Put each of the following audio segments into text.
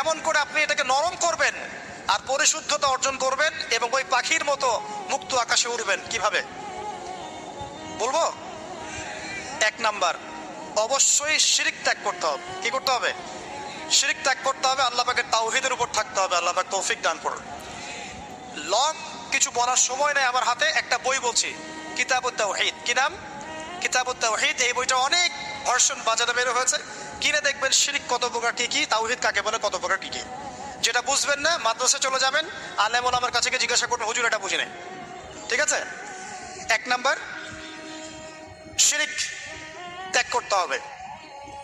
কেমন করে আপনি এটাকে নরম করবেন আর পরিশুদ্ধতা অর্জন করবেন এবং ওই পাখির মতো মুক্ত আকাশে উড়বেন কিভাবে বলবো? 1 নাম্বার, অবশ্যই শিরক ত্যাগ করতে হবে। কি করতে হবে? শিরক ত্যাগ করতে হবে, আল্লাহ পাকের তাওহীদের উপর থাকতে হবে। আল্লাহ পাক তৌফিক দান করুন। লং কিছু বলার সময় নেই আমার হাতে, একটা বই বলছি, কিতাবুত তাওহীদ। কি নাম? কিতাবুত তাওহীদ। এই বইটা অনেক ভার্সন বাজারে বের হয়েছে, কিনে দেখবেন শিরক কত প্রকার কি কি, তাওহীদ কাকে বলে কত প্রকার কি কি। যেটা বুঝবেন না মাদ্রাসায় চলে যাবেন, আলেম ওলামার কাছে গিয়ে জিজ্ঞাসা করবেন, হুজুর এটা বুঝি নাই। ঠিক আছে? 1 নাম্বার, শিরক ত্যাগ করতে হবে।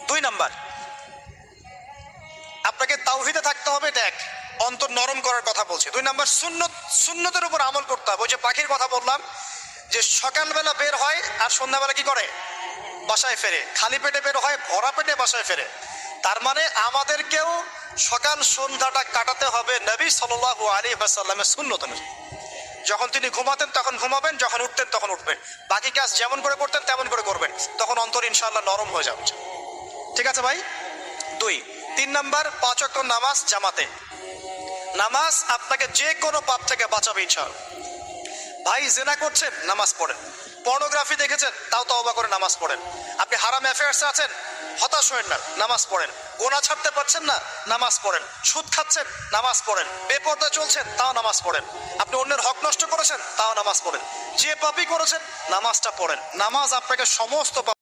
2 নাম্বার, আপনাকে তাওহীদে থাকতে হবে, এটা এক, অন্তর নরম করার কথা বলছি। 2 নাম্বার, সুন্নতের উপর আমল করতে হবে। ওই যে পাখির কথা বললাম, যে সকালবেলা বের হয় আর সন্ধ্যাবেলা কি করে? বাসায় ফেরে। খালি পেটে বের হয়, ভরা পেটে বাসায় ফেরে। তার মানে আমাদেরকেও সকাল সন্ধ্যাটা কাটাতে হবে নবী সাল্লাল্লাহু আলাইহি ওয়াসাল্লামের সুন্নত অনুযায়ী। যখন তিনি ঘুমাতেন তখন ঘুমাবেন, যখন উঠতেন তখন উঠবেন, বাকি কাজ যেমন করে করতেন তেমন করে করবেন, তখন অন্তর ইনশাআল্লাহ নরম হয়ে যাবে। ঠিক আছে ভাই? 2। 3 নাম্বার, 5 ওয়াক্ত নামাজ জামাতে। নামাজ আপনাকে যে কোনো পাপ থেকে বাঁচাবে ইনশাআল্লাহ। ভাই জিনা করছেন, নামাজ পড়েন। পর্নোগ্রাফি দেখেছেন, তাও তওবা করে নামাজ পড়েন। আপনি হারাম অ্যাফেয়ার্সে আছেন, হতাশ হয়েন না, নামাজ পড়েন। গোনা ছাড়তে পারছেন না, নামাজ পড়েন। সুদ খাচ্ছেন, নামাজ পড়েন। বেপরদা চলছেন, তাও নামাজ পড়েন। আপনি অন্যের হক নষ্ট করেছেন, তাও নামাজ পড়েন। যে পাপই করেছেন, নামাজটা পড়েন। নামাজ আপনাকে সমস্ত